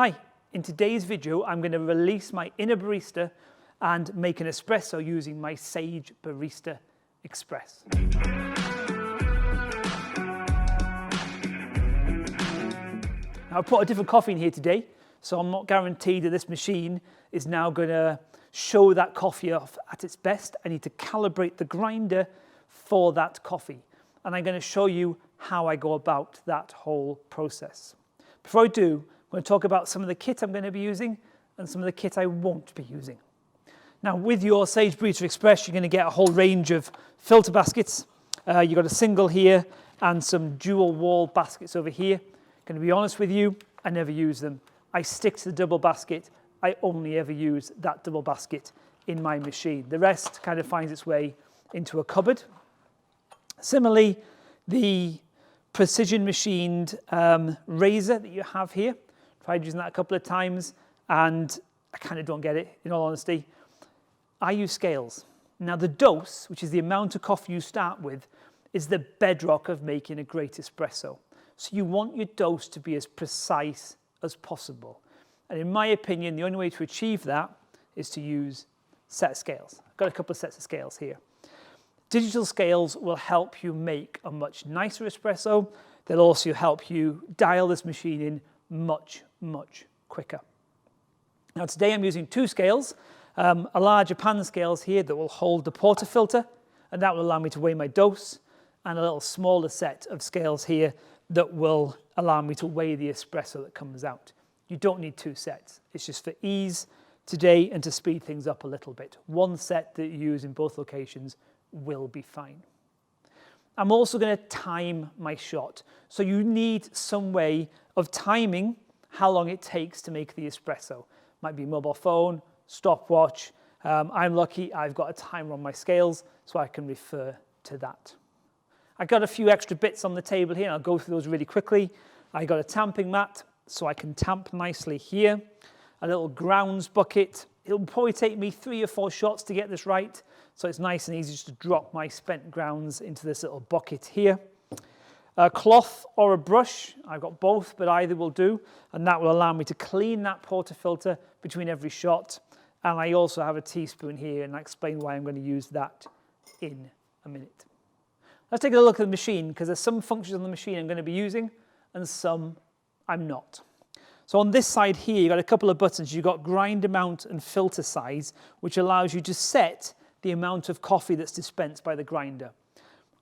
Hi, in today's video I'm going to release my inner barista and make an espresso using my Sage Barista Express. Now, I put a different coffee in here today, so I'm not guaranteed that this machine is now going to show that coffee off at its best. I need to calibrate the grinder for that coffee, and I'm going to show you how I go about that whole process. Before I do, I'm going to talk about some of the kit I'm going to be using and some of the kit I won't be using. Now, with your Sage Barista Express, you're going to get a whole range of filter baskets. You've got a single here and some dual wall baskets over here. Going to be honest with you, I never use them. I stick to the double basket. I only ever use that double basket in my machine. The rest kind of finds its way into a cupboard. Similarly, the precision machined razor that you have here, tried using that a couple of times and I kind of don't get it, in all honesty. I use scales. Now, the dose, which is the amount of coffee you start with, is the bedrock of making a great espresso. So you want your dose to be as precise as possible. And in my opinion, the only way to achieve that is to use set scales. I've got a couple of sets of scales here. Digital scales will help you make a much nicer espresso. They'll also help you dial this machine in much quicker. Now, today I'm using two scales, a larger pan scales here that will hold the portafilter, and that will allow me to weigh my dose, and a little smaller set of scales here that will allow me to weigh the espresso that comes out. You don't need two sets. It's just for ease today and to speed things up a little bit. One set that you use in both locations will be fine. I'm also going to time my shot. So you need some way of timing how long it takes to make the espresso. Might be mobile phone, stopwatch. I'm lucky I've got a timer on my scales, so I can refer to that. I've got a few extra bits on the table here, and I'll go through those really quickly. I got a tamping mat, so I can tamp nicely here. A little grounds bucket. It'll probably take me 3 or 4 shots to get this right, so it's nice and easy just to drop my spent grounds into this little bucket here. A cloth or a brush, I've got both, but either will do, and that will allow me to clean that portafilter between every shot. And I also have a teaspoon here, and I'll explain why I'm going to use that in a minute. Let's take a look at the machine, because there's some functions on the machine I'm going to be using and some I'm not. So on this side here, you've got a couple of buttons. You've got grind amount and filter size, which allows you to set the amount of coffee that's dispensed by the grinder.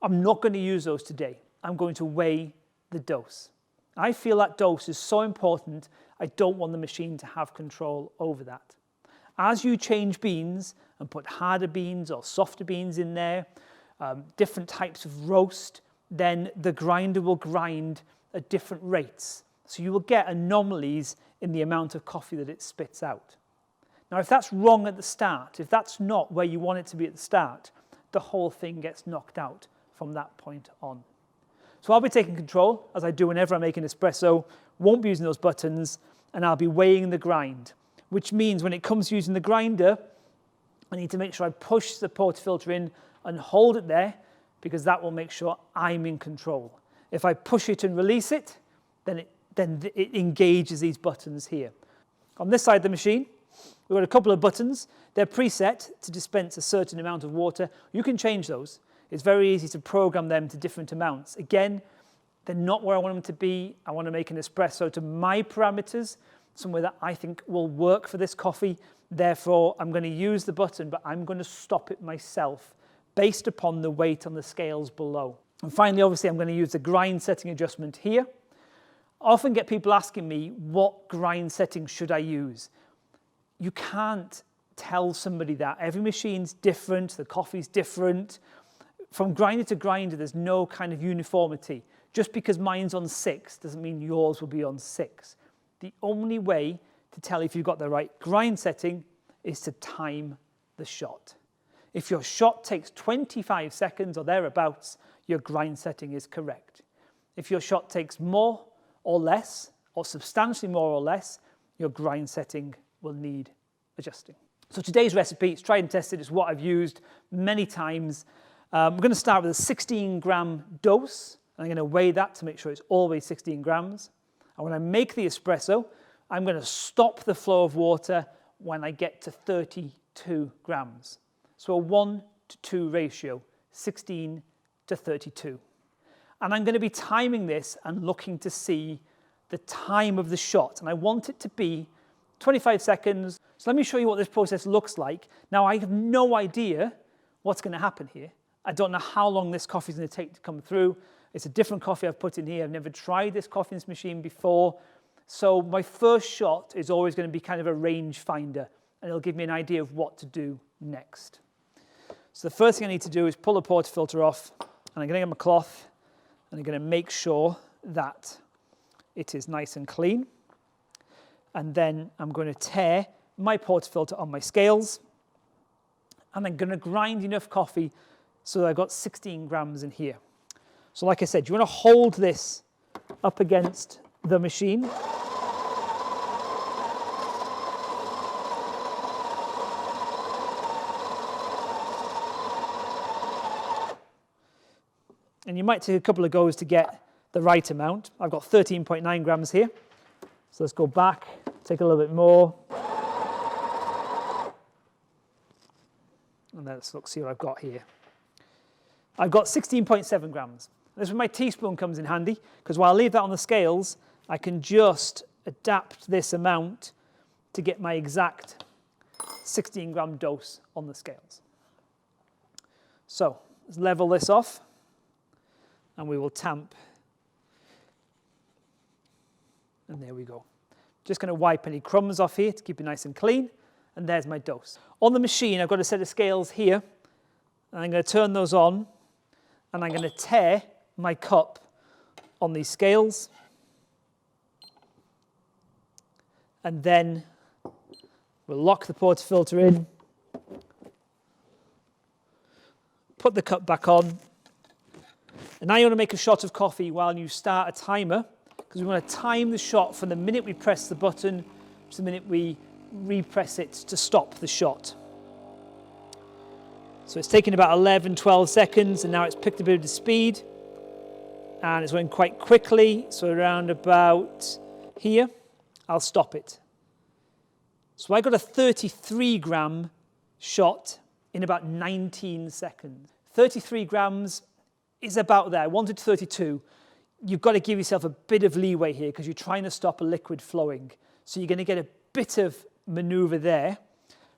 I'm not going to use those today. I'm going to weigh the dose. I feel that dose is so important, I don't want the machine to have control over that. As you change beans and put harder beans or softer beans in there, different types of roast, then the grinder will grind at different rates. So you will get anomalies in the amount of coffee that it spits out. Now, if that's wrong at the start, if that's not where you want it to be at the start, the whole thing gets knocked out from that point on. So I'll be taking control, as I do whenever I make an espresso, won't be using those buttons, and I'll be weighing the grind, which means when it comes to using the grinder, I need to make sure I push the portafilter in and hold it there, because that will make sure I'm in control. If I push it and release it, then it engages these buttons here. On this side of the machine, we've got a couple of buttons. They're preset to dispense a certain amount of water. You can change those. It's very easy to program them to different amounts. Again, they're not where I want them to be. I want to make an espresso to my parameters, somewhere that I think will work for this coffee. Therefore, I'm going to use the button, but I'm going to stop it myself based upon the weight on the scales below. And finally, obviously, I'm going to use the grind setting adjustment here. I often get people asking me, what grind setting should I use? You can't tell somebody that. Every machine's different, the coffee's different. From grinder to grinder, there's no kind of uniformity. Just because mine's on 6 doesn't mean yours will be on 6. The only way to tell if you've got the right grind setting is to time the shot. If your shot takes 25 seconds or thereabouts, your grind setting is correct. If your shot takes more or less, or substantially more or less, your grind setting will need adjusting. So today's recipe, it's tried and tested, it's what I've used many times. We're going to start with a 16-gram dose. I'm going to weigh that to make sure it's always 16 grams. And when I make the espresso, I'm going to stop the flow of water when I get to 32 grams. So a 1:2 ratio, 16 to 32. And I'm going to be timing this and looking to see the time of the shot. And I want it to be 25 seconds. So let me show you what this process looks like. Now, I have no idea what's going to happen here. I don't know how long this coffee is going to take to come through. It's a different coffee I've put in here. I've never tried this coffee in this machine before. So my first shot is always going to be kind of a range finder, and it'll give me an idea of what to do next. So the first thing I need to do is pull the portafilter off, and I'm going to get my cloth, and I'm going to make sure that it is nice and clean. And then I'm going to tear my portafilter on my scales, and I'm going to grind enough coffee so that I've got 16 grams in here. So like I said, you want to hold this up against the machine. And you might take a couple of goes to get the right amount. I've got 13.9 grams here. So let's go back, take a little bit more. And let's look, see what I've got here. I've got 16.7 grams. This is where my teaspoon comes in handy, because while I leave that on the scales, I can just adapt this amount to get my exact 16 gram dose on the scales. So let's level this off, and we will tamp. And there we go. Just going to wipe any crumbs off here to keep it nice and clean. And there's my dose. On the machine, I've got a set of scales here. And I'm going to turn those on. And I'm going to tear my cup on these scales. And then we'll lock the portafilter in. Put the cup back on. And now you want to make a shot of coffee while you start a timer, because we want to time the shot from the minute we press the button to the minute we repress it to stop the shot. So it's taken about 11, 12 seconds, and now it's picked a bit of the speed, and it's going quite quickly. So around about here, I'll stop it. So I got a 33 gram shot in about 19 seconds. 33 grams is about there. I wanted 32. You've got to give yourself a bit of leeway here because you're trying to stop a liquid flowing. So you're going to get a bit of maneuver there,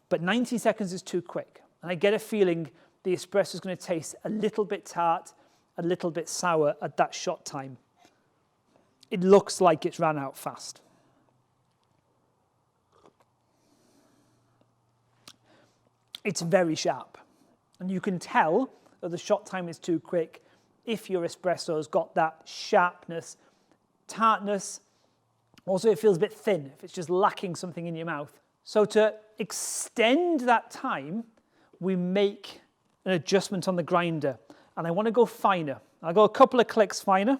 but 19 seconds is too quick. And I get a feeling the espresso is going to taste a little bit tart, a little bit sour at that shot time. It looks like it's ran out fast. It's very sharp, and you can tell that the shot time is too quick if your espresso has got that sharpness, tartness. Also, it feels a bit thin if it's just lacking something in your mouth. So to extend that time, we make an adjustment on the grinder, and I want to go finer. I'll go a couple of clicks finer,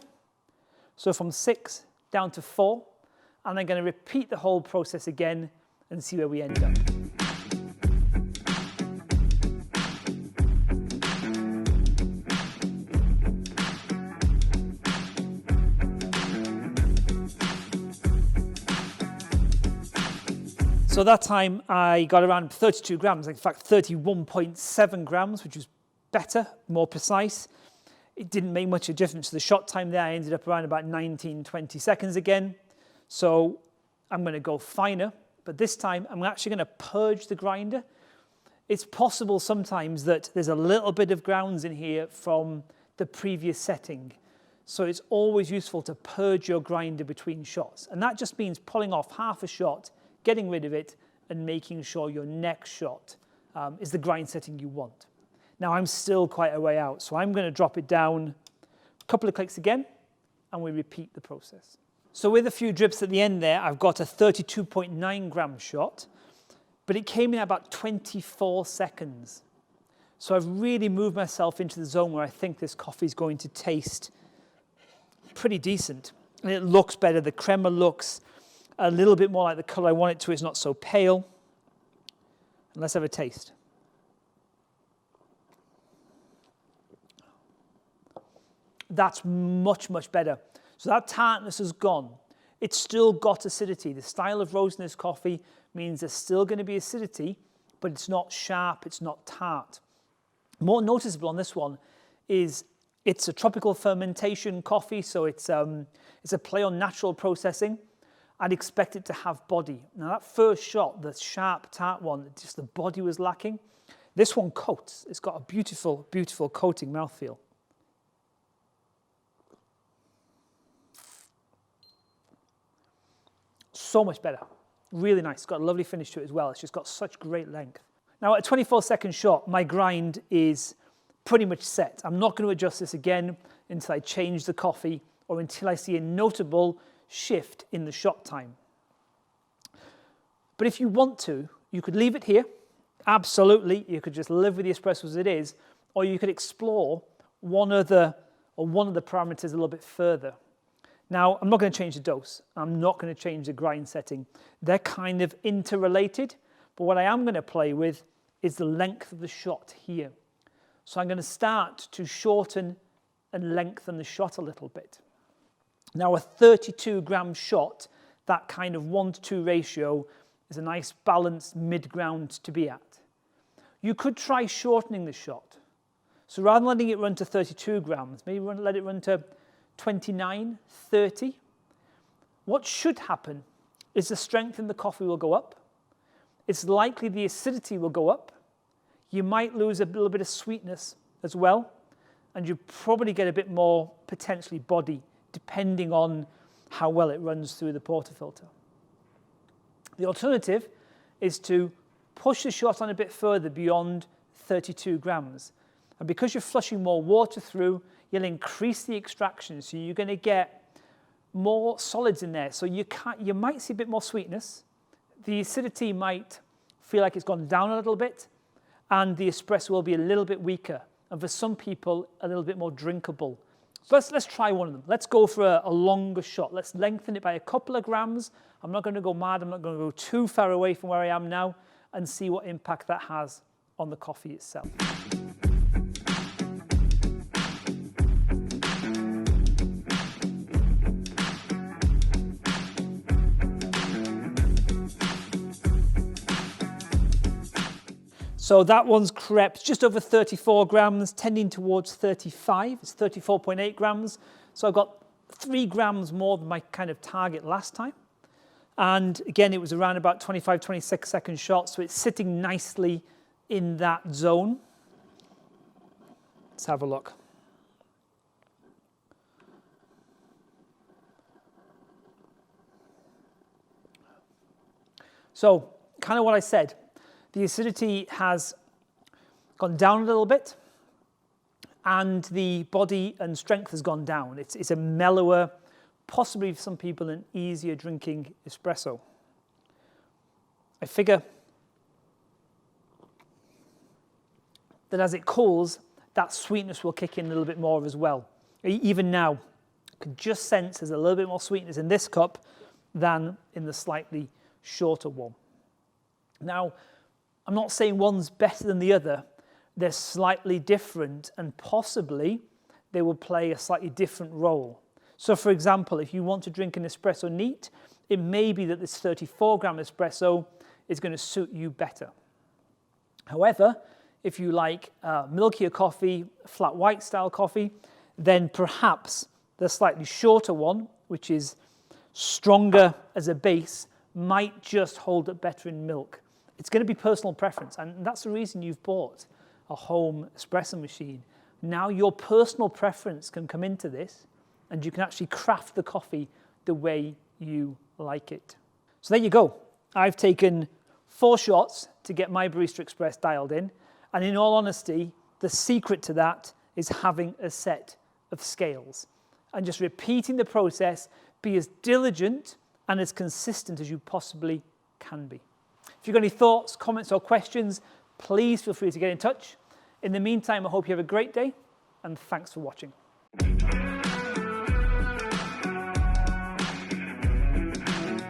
so from 6 down to 4, and I'm going to repeat the whole process again and see where we end up. So that time I got around 32 grams, in fact 31.7 grams, which was better, more precise. It didn't make much of a difference to the shot time there. I ended up around about 19, 20 seconds again. So I'm going to go finer, but this time I'm actually going to purge the grinder. It's possible sometimes that there's a little bit of grounds in here from the previous setting. So it's always useful to purge your grinder between shots. And that just means pulling off half a shot, getting rid of it, and making sure your next shot is the grind setting you want. Now I'm still quite a way out, so I'm going to drop it down a couple of clicks again, and we repeat the process. So with a few drips at the end there, I've got a 32.9 gram shot, but it came in about 24 seconds. So I've really moved myself into the zone where I think this coffee is going to taste pretty decent. And it looks better. The crema looks a little bit more like the color I want it to. It's not so pale. And let's have a taste. That's much, much better. So that tartness is gone. it's still got acidity. The style of roasting this coffee means there's still going to be acidity, but it's not sharp, it's not tart. More noticeable on this one is it's a tropical fermentation coffee, so it's a play on natural processing. I'd expect it to have body. Now that first shot, the sharp tart one, just the body was lacking. This one coats. It's got a beautiful, beautiful coating mouthfeel. So much better. Really nice. It's got a lovely finish to it as well. It's just got such great length. Now at a 24-second shot, my grind is pretty much set. I'm not going to adjust this again until I change the coffee or until I see a notable shift in the shot time. But if you want to, you could leave it here. Absolutely, you could just live with the espresso as it is, or you could explore one of the parameters a little bit further. Now, I'm not going to change the dose. I'm not going to change the grind setting. They're kind of interrelated, but what I am going to play with is the length of the shot here. So I'm going to start to shorten and lengthen the shot a little bit. Now, a 32-gram shot, that kind of 1-to-2 ratio, is a nice balanced mid-ground to be at. You could try shortening the shot. So rather than letting it run to 32 grams, maybe let it run to 29, 30. What should happen is the strength in the coffee will go up. It's likely the acidity will go up. You might lose a little bit of sweetness as well, and you probably get a bit more potentially body, depending on how well it runs through the portafilter. The alternative is to push the shot on a bit further beyond 32 grams. And because you're flushing more water through, you'll increase the extraction, so you're going to get more solids in there. So you might see a bit more sweetness. The acidity might feel like it's gone down a little bit, and the espresso will be a little bit weaker, and for some people, a little bit more drinkable. So let's try one of them. Let's go for a longer shot. Let's lengthen it by a couple of grams. I'm not going to go mad. I'm not going to go too far away from where I am now, and see what impact that has on the coffee itself. So that one's crept just over 34 grams, tending towards 35. It's 34.8 grams. So I've got 3 grams more than my kind of target last time. And again, it was around about 25, 26 second shot. So it's sitting nicely in that zone. Let's have a look. So kind of what I said. The acidity has gone down a little bit, and the body and strength has gone down. It's a mellower, possibly for some people an easier drinking espresso. I figure that as it cools, that sweetness will kick in a little bit more as well. Even now, I can just sense there's a little bit more sweetness in this cup than in the slightly shorter one. Now, I'm not saying one's better than the other. They're slightly different, and possibly they will play a slightly different role. So for example, if you want to drink an espresso neat, it may be that this 34-gram espresso is going to suit you better. However, if you like milkier coffee, flat white style coffee, then perhaps the slightly shorter one, which is stronger as a base, might just hold up better in milk. It's going to be personal preference, and that's the reason you've bought a home espresso machine. Now your personal preference can come into this, and you can actually craft the coffee the way you like it. So there you go. I've taken 4 shots to get my Barista Express dialed in, and in all honesty, the secret to that is having a set of scales and just repeating the process. Be as diligent and as consistent as you possibly can be. If you've got any thoughts, comments, or questions, please feel free to get in touch. In the meantime, I hope you have a great day, and thanks for watching.